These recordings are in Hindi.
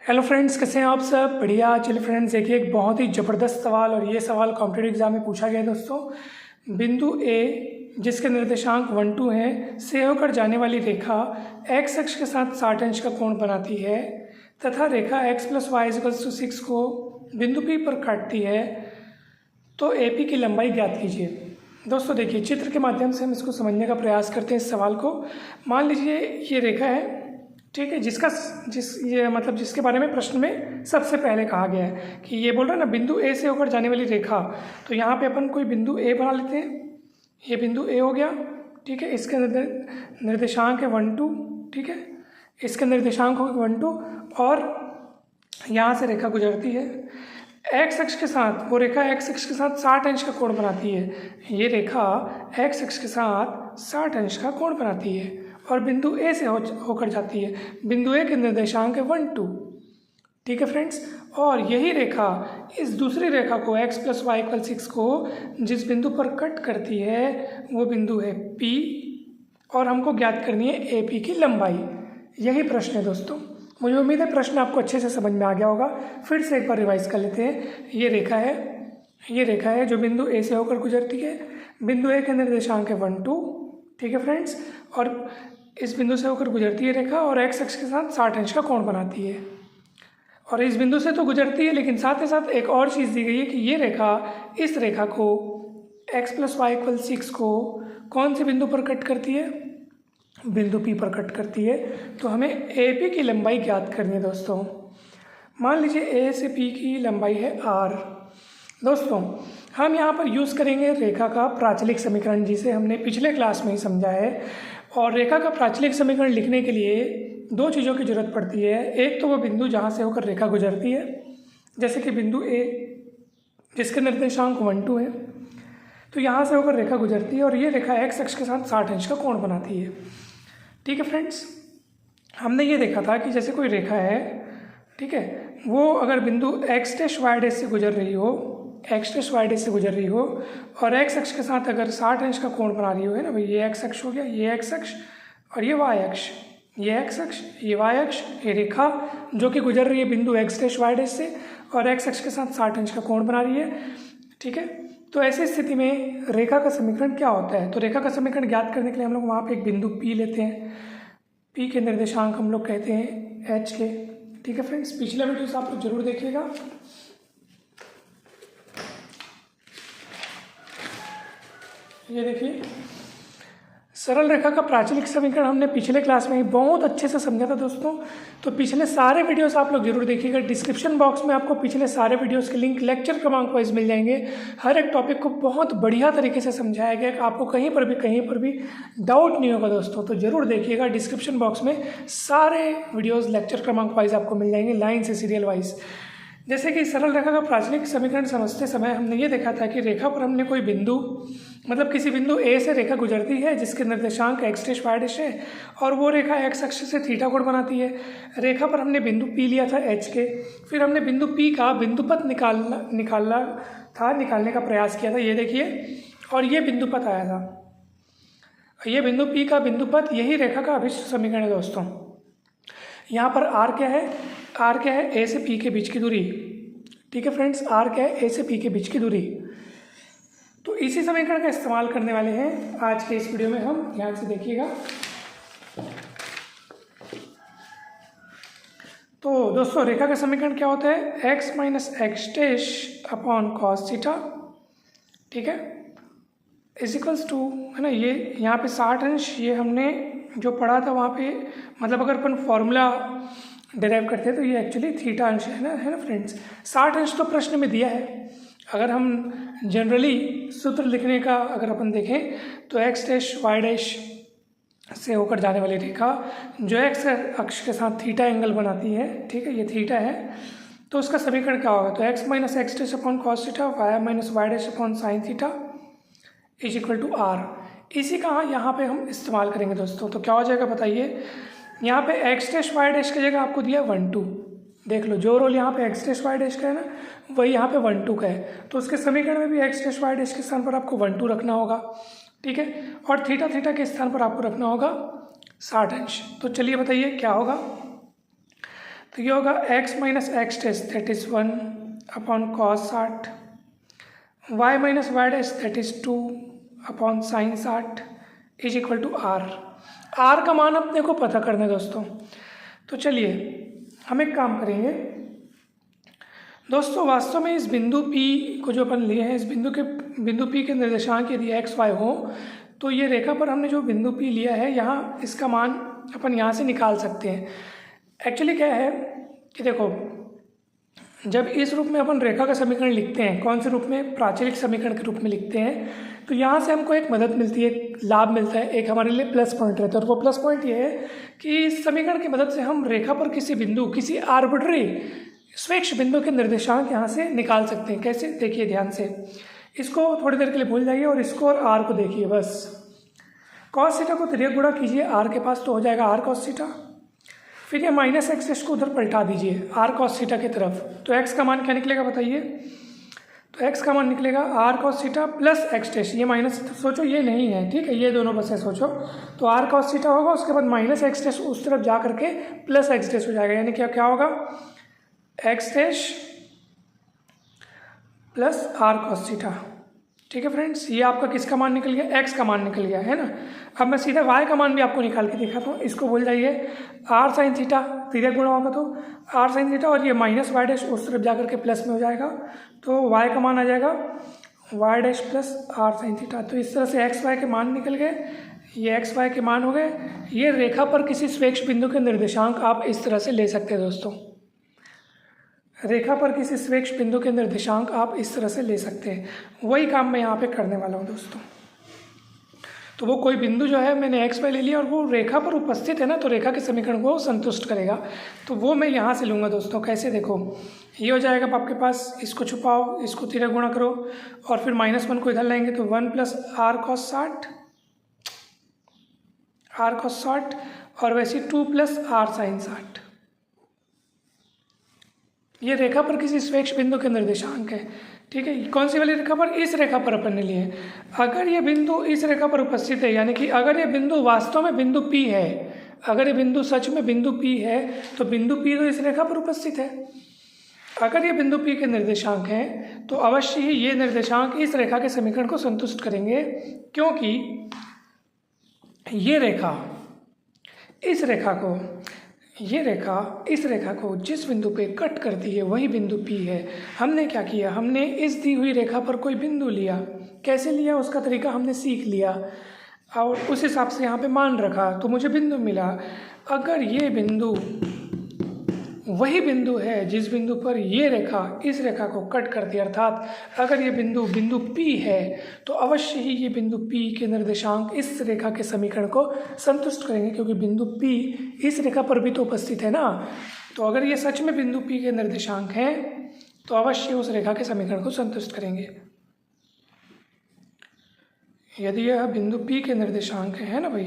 हेलो फ्रेंड्स, कैसे हैं आप सब? बढ़िया। चलिए फ्रेंड्स, देखिए एक बहुत ही ज़बरदस्त सवाल, और ये सवाल कॉम्पिटिटिव एग्जाम में पूछा गया है दोस्तों। बिंदु ए जिसके निर्देशांक 1 2 हैं से होकर जाने वाली रेखा एक्स अक्ष के साथ 60 अंश का कोण बनाती है तथा रेखा x + y = 6 को बिंदु P पर काटती है, तो AP की लंबाई ज्ञात कीजिए। दोस्तों देखिए, चित्र के माध्यम से हम इसको समझने का प्रयास करते हैं इस सवाल को। मान लीजिए ये रेखा है, ठीक है, जिसके बारे में प्रश्न में सबसे पहले कहा गया है कि ये बोल रहा है ना बिंदु ए से होकर जाने वाली रेखा। तो यहाँ पे अपन कोई बिंदु ए बना लेते हैं। ये बिंदु ए हो गया, ठीक है। इसके निर्देशांक है 1 2, ठीक है। इसके निर्देशांक हो 1 2 और यहाँ से रेखा गुजरती है एक्स अक्ष के साथ। वो रेखा एक्स अक्ष के साथ 60 अंश का कोण बनाती है। ये रेखा एक्स अक्ष के साथ 60 अंश का कोण बनाती है और बिंदु ए से होकर जाती है। बिंदु ए के निर्देशांक है 1 2, ठीक है फ्रेंड्स। और यही रेखा इस दूसरी रेखा को x + y = 6 को जिस बिंदु पर कट करती है वो बिंदु है P, और हमको ज्ञात करनी है AP की लंबाई। यही प्रश्न है दोस्तों। मुझे उम्मीद है प्रश्न आपको अच्छे से समझ में आ गया होगा। फिर से एक बार रिवाइज कर लेते हैं। ये रेखा है जो बिंदु ए से होकर गुजरती है। बिंदु ए के निर्देशांक है 1 2, ठीक है फ्रेंड्स। और इस बिंदु से होकर गुजरती है रेखा और एक्स अक्ष के साथ 60 अंश का कोण बनाती है। और इस बिंदु से तो गुजरती है, लेकिन साथ ही साथ एक और चीज़ दी गई है कि ये रेखा इस रेखा को x + y = 6 को कौन से बिंदु पर कट करती है? बिंदु P पर कट करती है। तो हमें AP की लंबाई ज्ञात करनी है दोस्तों। मान लीजिए A से P की लंबाई है R। दोस्तों हम यहाँ पर यूज़ करेंगे रेखा का प्राचलिक समीकरण, जिसे हमने पिछले क्लास में ही समझा है। और रेखा का प्राचलिक समीकरण लिखने के लिए दो चीज़ों की जरूरत पड़ती है। एक तो वो बिंदु जहाँ से होकर रेखा गुजरती है, जैसे कि बिंदु A जिसके निर्देशांक 1 2 है, तो यहाँ से होकर रेखा गुजरती है और ये रेखा एक्स अक्ष के साथ 60 अंश का कोण बनाती है, ठीक है फ्रेंड्स। हमने ये देखा था कि जैसे कोई रेखा है, ठीक है, वो अगर बिंदु x' y' से गुजर रही हो, और एक्स अक्ष के साथ अगर 60 अंश का कोण बना रही हो, है ना भाई। ये एक्स अक्ष हो गया, ये एक्स अक्ष, और ये वाई अक्ष। ये एक्स अक्ष, ये वाई अक्ष, ये रेखा जो कि गुजर रही है बिंदु x' y' से और एक्स अक्ष के साथ 60 अंश का कोण बना रही है, ठीक है। तो ऐसी स्थिति में रेखा का समीकरण क्या होता है? तो रेखा का समीकरण ज्ञात करने के लिए हम लोग वहाँ पे एक बिंदु P लेते हैं। P के निर्देशांक हम लोग कहते हैं H के, ठीक है फ्रेंड्स। पिछला वीडियो आप लोग जरूर देखिएगा। ये देखिए, सरल रेखा का प्राचलिक समीकरण हमने पिछले क्लास में ही बहुत अच्छे से समझा था दोस्तों। तो पिछले सारे वीडियोस आप लोग जरूर देखिएगा। डिस्क्रिप्शन बॉक्स में आपको पिछले सारे वीडियोस के लिंक लेक्चर क्रमांक वाइज मिल जाएंगे। हर एक टॉपिक को बहुत बढ़िया तरीके से समझाया गया है, आपको कहीं पर भी डाउट नहीं होगा दोस्तों। तो जरूर देखिएगा, डिस्क्रिप्शन बॉक्स में सारे वीडियोज़ लेक्चर क्रमांक वाइज आपको मिल जाएंगे, लाइन से सीरियल वाइज। जैसे कि सरल रेखा का प्राचलिक समीकरण समझते समय हमने ये देखा था कि रेखा पर हमने कोई बिंदु, मतलब किसी बिंदु A से रेखा गुजरती है जिसके निर्देशांक x' y' है, और वो रेखा x अक्ष से थीटा कोण बनाती है। रेखा पर हमने बिंदु P लिया था H के, फिर हमने बिंदु P का बिंदुपथ निकालने का प्रयास किया था, ये देखिए, और ये बिंदुपथ आया था। ये बिंदु P का बिंदुपथ यही रेखा का अभिष्ट समीकरण है दोस्तों। यहाँ पर R क्या है? R क्या है? A से P के बीच की दूरी, ठीक है फ्रेंड्स। R क्या है? A से P के बीच की दूरी। तो इसी समीकरण का इस्तेमाल करने वाले हैं आज के इस वीडियो में हम। ध्यान से देखिएगा। तो दोस्तों रेखा का समीकरण क्या होता है? x - x' upon cos theta, ठीक है, इजिकल्स टू, है ना। ये यहाँ पे 60 अंश, ये हमने जो पढ़ा था वहाँ पे, मतलब अगर अपन फॉर्मूला डिराइव करते हैं तो ये एक्चुअली थीटा अंश है ना फ्रेंड्स। 60 अंश तो प्रश्न में दिया है। अगर हम जनरली सूत्र लिखने का अगर अपन देखें तो x' y' से होकर जाने वाली रेखा जो x अक्ष के साथ थीटा एंगल बनाती है, ठीक है, ये थीटा है, तो उसका समीकरण क्या होगा? तो x - x' upon cos theta, y - y' upon sin theta is equal to R। इसी का यहाँ पे हम इस्तेमाल करेंगे दोस्तों। तो क्या हो जाएगा बताइए? यहाँ पे x' y' की जगह आपको दिया 1 2, देख लो, जो रोल यहाँ पे x' y' का है ना, वही यहाँ पे 1 2 का है। तो उसके समीकरण में भी x' y' के स्थान पर आपको 1 2 रखना होगा, ठीक है, और थीटा के स्थान पर आपको रखना होगा 60 अंश। तो चलिए बताइए क्या होगा। तो ये होगा x minus x dash that is 1 upon cos 60, y minus y dash that is 2 upon sine 60 is equal to r का मान अपने को पता करना है दोस्तों। तो चलिए हम एक काम करेंगे दोस्तों, वास्तव में इस बिंदु P को जो अपन लिए हैं, इस बिंदु P के निर्देशांक यदि x y हो तो ये रेखा पर हमने जो बिंदु P लिया है यहाँ इसका मान अपन यहाँ से निकाल सकते हैं। एक्चुअली क्या है कि देखो, जब इस रूप में अपन रेखा का समीकरण लिखते हैं, कौन से रूप में, प्राचलिक समीकरण के रूप में लिखते हैं, तो यहाँ से हमको एक मदद मिलती है, एक लाभ मिलता है, एक हमारे लिए प्लस पॉइंट रहता है। और वो प्लस पॉइंट ये है कि इस समीकरण की मदद से हम रेखा पर किसी बिंदु, किसी आर्बिट्ररी स्वेच्छ बिंदु के निर्देशांक यहाँ से निकाल सकते हैं। कैसे, देखिए ध्यान से, इसको थोड़ी देर के लिए भूल जाइए और इसको और आर को देखिए बस। कॉस थीटा को तिर्यक गुणा कीजिए आर के पास तो हो जाएगा आर कॉस थीटा, फिर ये माइनस एक्स को उधर पलटा दीजिए आर कॉस थीटा की तरफ, तो एक्स का मान क्या निकलेगा बताइए, तो एक्स का मान निकलेगा R cos theta plus x dash, ये माइनस सोचो ये नहीं है, ठीक है, ये दोनों बस है सोचो, तो आर कॉस थीटा होगा, उसके बाद माइनस एक्स डैश उस तरफ जा करके प्लस एक्स डैश हो जाएगा, यानी क्या क्या होगा, x dash plus R cos theta. ठीक है फ्रेंड्स, ये आपका किसका मान निकल गया, एक्स का मान निकल गया है ना। अब मैं सीधा वाई का मान भी आपको निकाल के दिखाता हूँ, इसको भूल जाइए, आर साइन थीटा तिर्यक गुणा होगा तो आर साइन थीटा, और ये माइनस वाई डैश उस तरफ जाकर के प्लस में हो जाएगा, तो वाई का मान आ जाएगा y dash plus R sine theta. तो इस तरह से एक्स वाई के मान निकल गए, ये एक्स वाई के मान हो गए। ये रेखा पर किसी स्वेच्छ बिंदु के निर्देशांक आप इस तरह से ले सकते हैं दोस्तों, रेखा पर किसी स्वेच्छ बिंदु के निर्देशांक आप इस तरह से ले सकते हैं। वही काम मैं यहाँ पे करने वाला हूँ दोस्तों। तो वो कोई बिंदु जो है मैंने एक्स वाई ले लिया और वो रेखा पर उपस्थित है ना, तो रेखा के समीकरण को संतुष्ट करेगा, तो वो मैं यहाँ से लूँगा दोस्तों। कैसे, देखो ये हो जाएगा आपके पास, इसको छुपाओ, इसको तिर्यक गुणा करो और फिर -1 को इधर लाएंगे तो 1 प्लस आर कॉस 60 और वैसे 2 प्लस आर साइन 60। ये रेखा पर किसी स्वेच्छ बिंदु के निर्देशांक है। ठीक है, कौन सी वाली रेखा पर, इस रेखा पर अपन ने लिए। अगर ये बिंदु इस रेखा पर उपस्थित है, यानी कि अगर ये बिंदु वास्तव में बिंदु P है, अगर ये बिंदु सच में बिंदु P है तो बिंदु P तो इस रेखा पर उपस्थित है। अगर ये बिंदु P के निर्देशांक हैं तो अवश्य ही ये निर्देशांक इस रेखा के समीकरण को संतुष्ट करेंगे, क्योंकि ये रेखा इस रेखा को जिस बिंदु पे कट करती है वही बिंदु P है। हमने क्या किया, हमने इस दी हुई रेखा पर कोई बिंदु लिया, कैसे लिया उसका तरीका हमने सीख लिया और उस हिसाब से यहाँ पे मान रखा तो मुझे बिंदु मिला। अगर ये बिंदु वही बिंदु है जिस बिंदु पर ये रेखा इस रेखा को कट करती है, अर्थात अगर ये बिंदु P है तो अवश्य ही ये बिंदु P के निर्देशांक इस रेखा के समीकरण को संतुष्ट करेंगे, क्योंकि बिंदु P इस रेखा पर भी तो उपस्थित है ना। तो अगर ये सच में बिंदु P के निर्देशांक हैं तो अवश्य उस रेखा के समीकरण को संतुष्ट करेंगे। यदि यह बिंदु P के निर्देशांक है ना भाई,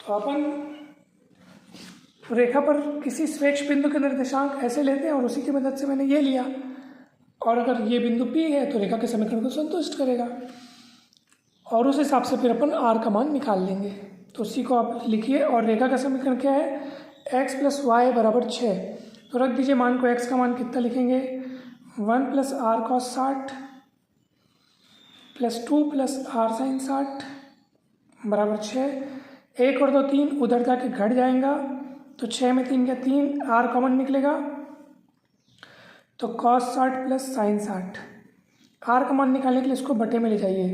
तो अपन रेखा पर किसी स्वेच्छ बिंदु के निर्देशांक ऐसे लेते हैं और उसी की मदद से मैंने ये लिया, और अगर ये बिंदु P है तो रेखा के समीकरण को संतुष्ट करेगा और उस हिसाब से फिर अपन r का मान निकाल लेंगे। तो उसी को आप लिखिए, और रेखा का समीकरण क्या है, x प्लस वाई बराबर 6, तो रख दीजिए मान को, x का मान कितना लिखेंगे, 1 plus R cos 60 plus 2 plus R sine 60 बराबर 6, 1 और 2 3 उधर जाके घट जाएगा, तो 6 में 3 क्या 3, आर कॉमन निकलेगा तो कॉस 60 प्लस साइन 60। आर का मान निकालने के लिए इसको बटे में ले जाइए,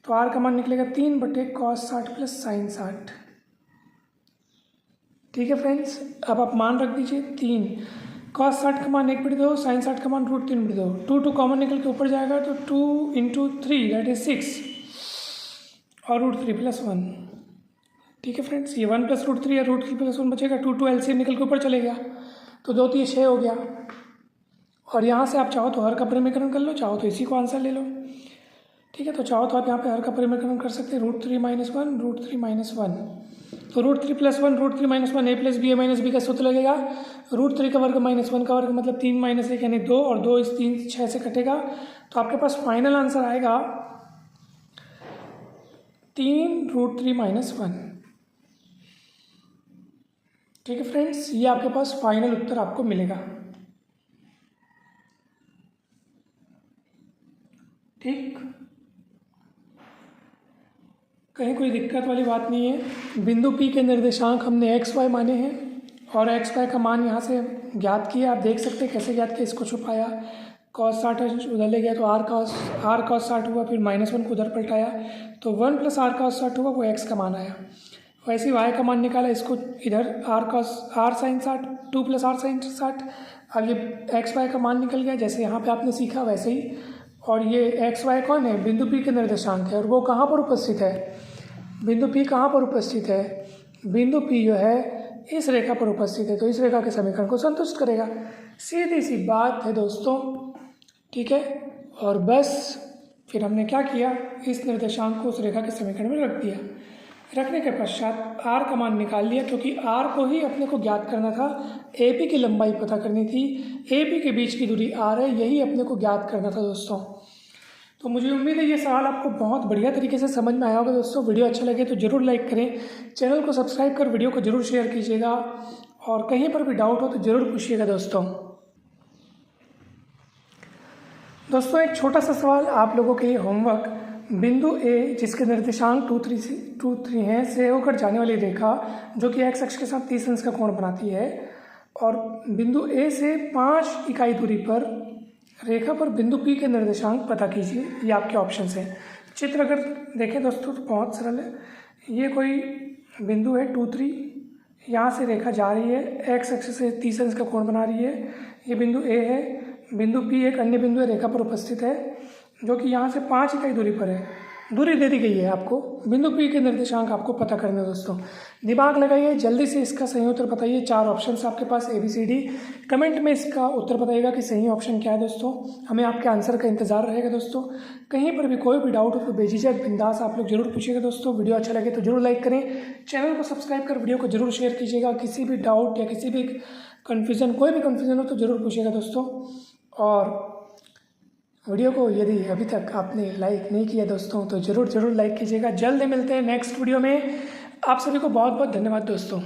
तो आर का मान निकलेगा 3 बटे कॉस 60 प्लस साइन 60। ठीक है फ्रेंड्स, अब आप मान रख दीजिए 3, कॉस 60 का मान 1/2, साइन 60 का मान √3/2, 2 कॉमन निकल के ऊपर जाएगा तो 2 × 3 दैट इज 6 और √3 + 1। ठीक है फ्रेंड्स, ये 1 प्लस √3 या √3 + 1 बचेगा, 2 एलसीएम निकल के ऊपर चले गया तो 2 3 6 हो गया। और यहाँ से आप चाहो तो हर का परिमीकरण कर लो, चाहो तो इसी को आंसर ले लो। ठीक है, तो चाहो तो आप यहाँ पे हर का परिमीकरण कर सकते हैं, √3 - 1 √3 - 1, तो √3 + 1 √3 - 1 a + b a - b का सूत्र लगेगा, √3 का वर्ग -1 का वर्ग मतलब 3 - 1 यानी 2, और 2 इस 3 6 से कटेगा, तो आपके पास फाइनल आंसर आएगा 3 √3 - 1। ठीक है फ्रेंड्स, ये आपके पास फाइनल उत्तर आपको मिलेगा। ठीक, कहीं कोई दिक्कत वाली बात नहीं है। बिंदु P के निर्देशांक हमने एक्स वाई माने हैं और एक्स वाई का मान यहाँ से ज्ञात किया। आप देख सकते हैं कैसे ज्ञात किया, इसको छुपाया, cos 60 उधर ले गया तो r cos 60 हुआ, फिर -1 को उधर पलटाया तो 1 + r cos 60 हुआ, वो x का मान आया। वैसे ही y का मान निकाला, इसको इधर r sin 60 2 + r sin 60, अब ये एक्स वाई का मान निकल गया जैसे यहाँ पे आपने सीखा वैसे ही। और ये एक्स वाई कौन है, बिंदु P के निर्देशांक है और वो कहाँ पर उपस्थित है, बिंदु P कहाँ पर उपस्थित है, बिंदु P जो है इस रेखा पर उपस्थित है, तो इस रेखा के समीकरण को संतुष्ट करेगा। सीधी सी बात है दोस्तों, ठीक है। और बस फिर हमने क्या किया, इस निर्देशांक को उस रेखा के समीकरण में रख दिया। रखने के पश्चात r का मान निकाल लिया, क्योंकि r को ही अपने को ज्ञात करना था, AP की लंबाई पता करनी थी, AP के बीच की दूरी r है, यही अपने को ज्ञात करना था दोस्तों। तो मुझे उम्मीद है ये सवाल आपको बहुत बढ़िया तरीके से समझ में आया होगा दोस्तों। वीडियो अच्छा लगे तो ज़रूर लाइक करें, चैनल को सब्सक्राइब कर वीडियो को ज़रूर शेयर कीजिएगा और कहीं पर भी डाउट हो तो ज़रूर पूछिएगा दोस्तों। दोस्तों एक छोटा सा सवाल आप लोगों के लिए होमवर्क, बिंदु A जिसके निर्देशांक 2 3 हैं से होकर जाने वाली रेखा जो कि x अक्ष के साथ 30 अंश का कोण बनाती है, और बिंदु A से 5 इकाई दूरी पर रेखा पर बिंदु P के निर्देशांक पता कीजिए। ये आपके ऑप्शन हैं। चित्र अगर देखें दोस्तों तो बहुत सरल है। ये कोई बिंदु है 2 3, यहाँ से रेखा जा रही है, x अक्ष से 30 अंश का कोण बना रही है। ये बिंदु A है, बिंदु P एक अन्य बिंदु है रेखा पर उपस्थित है जो कि यहाँ से 5 इकाई दूरी पर है। दूरी दे दी गई है आपको, बिंदु P के निर्देशांक आपको पता करने दोस्तों। दिमाग लगाइए, जल्दी से इसका सही उत्तर बताइए। 4 ऑप्शन आपके पास ABCD, कमेंट में इसका उत्तर बताइएगा कि सही ऑप्शन क्या है दोस्तों। हमें आपके आंसर का इंतजार रहेगा दोस्तों। कहीं पर भी कोई भी डाउट हो तो बेझिझक बिंदास आप लोग जरूर पूछिएगा दोस्तों। वीडियो अच्छा लगे तो जरूर लाइक करें, चैनल को सब्सक्राइब कर वीडियो को जरूर शेयर कीजिएगा। किसी भी डाउट या किसी भी कन्फ्यूज़न, कोई भी कन्फ्यूज़न हो तो ज़रूर पूछिएगा दोस्तों। और वीडियो को यदि अभी तक आपने लाइक नहीं किया दोस्तों तो ज़रूर लाइक कीजिएगा। जल्द मिलते हैं नेक्स्ट वीडियो में। आप सभी को बहुत बहुत धन्यवाद दोस्तों।